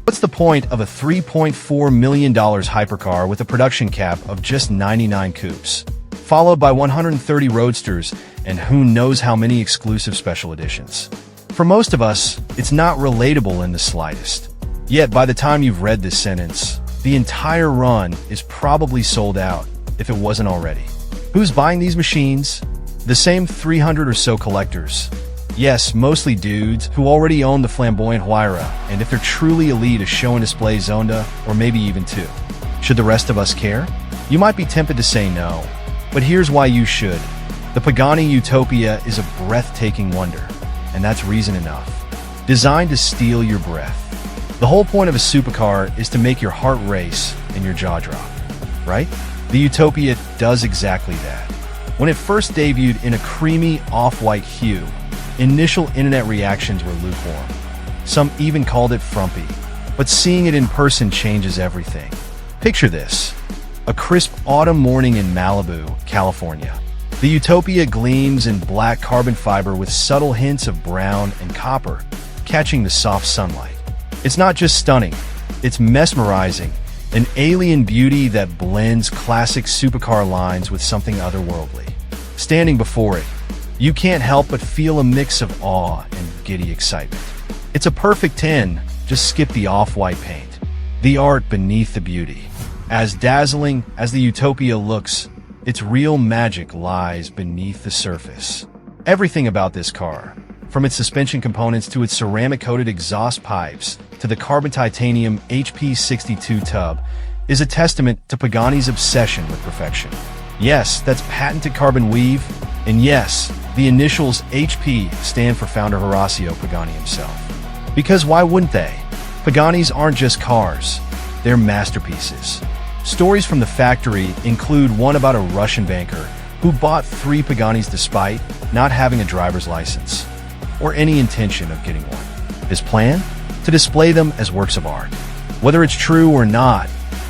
What's the point of a $3.4 million hypercar with a production cap of just 99 coupes, followed by 130 roadsters and who knows how many exclusive special editions? For most of us, it's not relatable in the slightest. Yet by the time you've read this sentence, the entire run is probably sold out, if it wasn't already. Who's buying these machines? The same 300 or so collectors. Yes, mostly dudes who already own the flamboyant Huayra, and if they're truly elite, a show and display Zonda, or maybe even two. Should the rest of us care? You might be tempted to say no, but here's why you should. The Pagani Utopia is a breathtaking wonder, and that's reason enough. Designed to steal your breath. The whole point of a supercar is to make your heart race and your jaw drop, right? The Utopia does exactly that. When it first debuted in a creamy off-white hue, initial internet reactions were lukewarm. Some even called it frumpy. But seeing it in person changes everything. Picture this. A crisp autumn morning in Malibu, California. The Utopia gleams in black carbon fiber with subtle hints of brown and copper, catching the soft sunlight. It's not just stunning, it's mesmerizing, an alien beauty that blends classic supercar lines with something otherworldly. Standing before it, you can't help but feel a mix of awe and giddy excitement. It's a perfect 10, just skip the off-white paint. The art beneath the beauty. As dazzling as the Utopia looks, its real magic lies beneath the surface. Everything about this car, from its suspension components to its ceramic-coated exhaust pipes to the carbon titanium HP62 tub, is a testament to Pagani's obsession with perfection. Yes, that's patented carbon weave, and yes, the initials HP stand for founder Horacio Pagani himself. Because why wouldn't they? Paganis aren't just cars, they're masterpieces. Stories from the factory include one about a Russian banker who bought 3 Paganis despite not having a driver's license, or any intention of getting one. His plan? To display them as works of art. Whether it's true or not,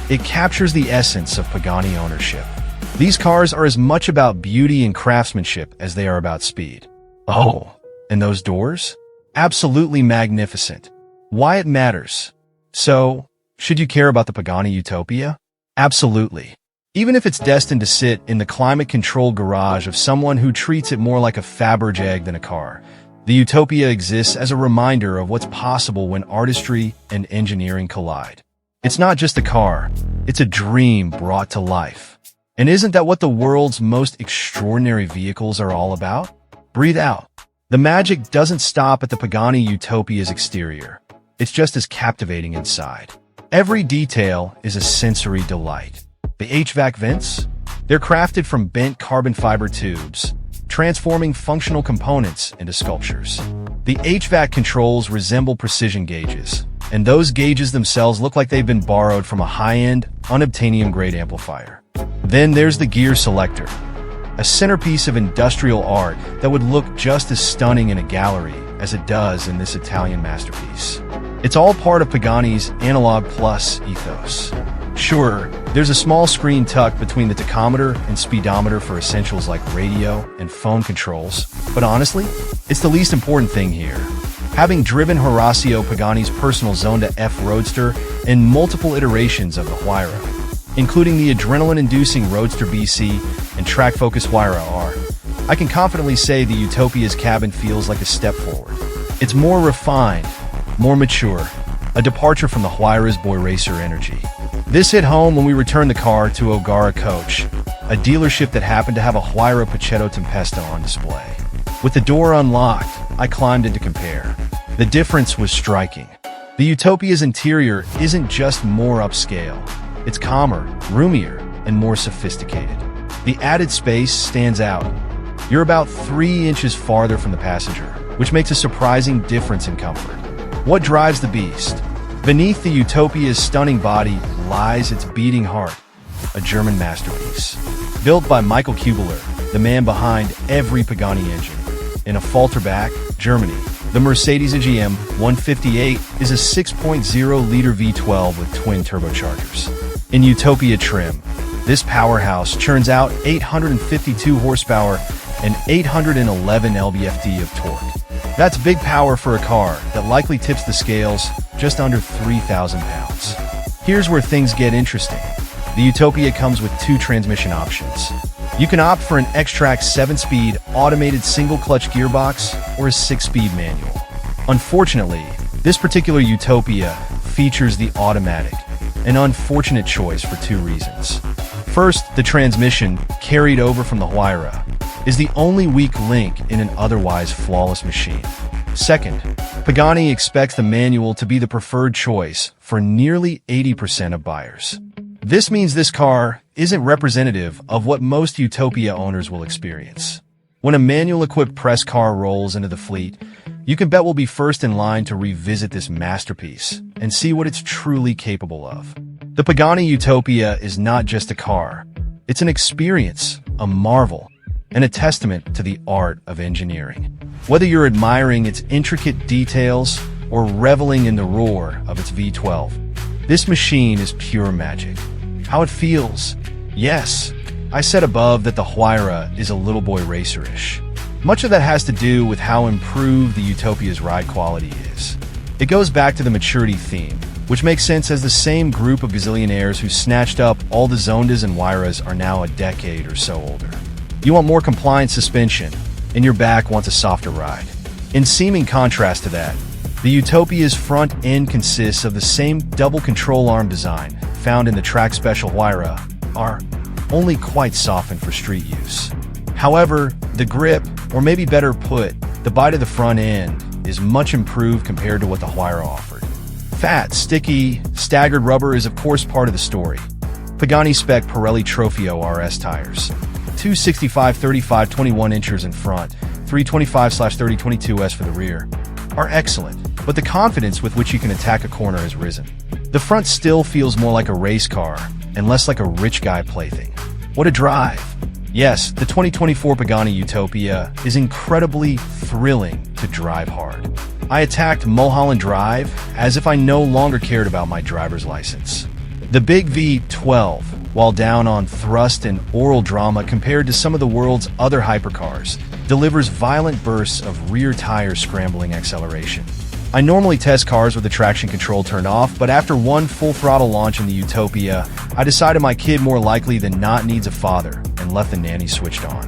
it captures the essence of Pagani ownership. These cars are as much about beauty and craftsmanship as they are about speed. Oh, and those doors? Absolutely magnificent. Why it matters. So, should you care about the Pagani Utopia? Absolutely. Even if it's destined to sit in the climate-controlled garage of someone who treats it more like a Fabergé egg than a car, the Utopia exists as a reminder of what's possible when artistry and engineering collide. It's not just a car, it's a dream brought to life. And isn't that what the world's most extraordinary vehicles are all about? Breathe out. The magic doesn't stop at the Pagani Utopia's exterior. It's just as captivating inside. Every detail is a sensory delight. The HVAC vents? They're crafted from bent carbon fiber tubes, transforming functional components into sculptures. The HVAC controls resemble precision gauges, and those gauges themselves look like they've been borrowed from a high-end, unobtainium-grade amplifier. Then there's the gear selector, a centerpiece of industrial art that would look just as stunning in a gallery as it does in this Italian masterpiece. It's all part of Pagani's Analog Plus ethos. Sure, there's a small screen tucked between the tachometer and speedometer for essentials like radio and phone controls, but honestly, it's the least important thing here. Having driven Horacio Pagani's personal Zonda F Roadster in multiple iterations of the Huayra, including the adrenaline-inducing Roadster BC and track-focused Huayra R, I can confidently say the Utopia's cabin feels like a step forward. It's more refined, more mature, a departure from the Huayra's boy racer energy. This hit home when we returned the car to Ogara Coach, a dealership that happened to have a Huayra Pachetto Tempesta on display. With the door unlocked, I climbed in to compare. The difference was striking. The Utopia's interior isn't just more upscale. It's calmer, roomier, and more sophisticated. The added space stands out. You're about 3 inches farther from the passenger, which makes a surprising difference in comfort. What drives the beast? Beneath the Utopia's stunning body lies its beating heart, a German masterpiece. Built by Michael Kubler, the man behind every Pagani engine. In Affalterbach, Germany, the Mercedes-AMG 158 is a 6.0-liter V12 with twin turbochargers. In Utopia trim, this powerhouse churns out 852 horsepower and 811 lb-ft of torque. That's big power for a car that likely tips the scales just under 3,000 pounds. Here's where things get interesting. The Utopia comes with two transmission options. You can opt for an X-Track 7-speed automated single-clutch gearbox or a 6-speed manual. Unfortunately, this particular Utopia features the automatic, an unfortunate choice for two reasons. First, the transmission, carried over from the Huayra, is the only weak link in an otherwise flawless machine. Second, Pagani expects the manual to be the preferred choice for nearly 80% of buyers. This means this car isn't representative of what most Utopia owners will experience. When a manual-equipped press car rolls into the fleet, you can bet we'll be first in line to revisit this masterpiece and see what it's truly capable of. The Pagani Utopia is not just a car. It's an experience, a marvel, and a testament to the art of engineering. Whether you're admiring its intricate details or reveling in the roar of its V12, this machine is pure magic. How it feels? Yes, I said above that the Huayra is a little boy racer-ish. Much of that has to do with how improved the Utopia's ride quality is. It goes back to the maturity theme, which makes sense as the same group of gazillionaires who snatched up all the Zondas and Huayras are now a decade or so older. You want more compliant suspension, and your back wants a softer ride. In seeming contrast to that, the Utopia's front end consists of the same double control arm design found in the track special Huayra, are only quite softened for street use. However, the grip, or maybe better put, the bite of the front end, is much improved compared to what the Huayra offered. Fat, sticky, staggered rubber is of course part of the story. Pagani spec Pirelli Trofeo RS tires, 265/35 21 inches in front, 325/30 for the rear, are excellent, but the confidence with which you can attack a corner has risen. The front still feels more like a race car and less like a rich guy plaything. What a drive! Yes, the 2024 Pagani Utopia is incredibly thrilling to drive hard. I attacked Mulholland Drive as if I no longer cared about my driver's license. The big V12, while down on thrust and oral drama compared to some of the world's other hypercars, delivers violent bursts of rear tire scrambling acceleration. I normally test cars with the traction control turned off, but after one full throttle launch in the Utopia, I decided my kid more likely than not needs a father and left the nanny switched on.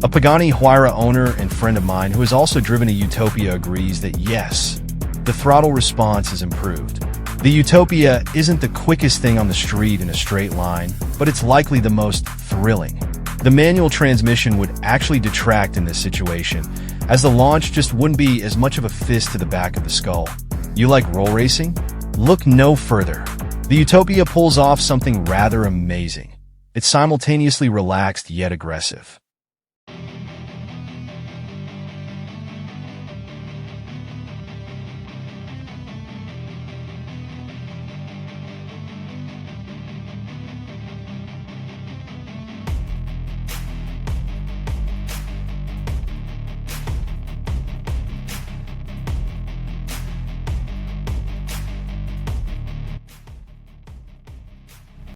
A Pagani Huayra owner and friend of mine who has also driven a Utopia agrees that yes, the throttle response is improved. The Utopia isn't the quickest thing on the street in a straight line, but it's likely the most thrilling. The manual transmission would actually detract in this situation, as the launch just wouldn't be as much of a fist to the back of the skull. You like roll racing? Look no further. The Utopia pulls off something rather amazing. It's simultaneously relaxed yet aggressive.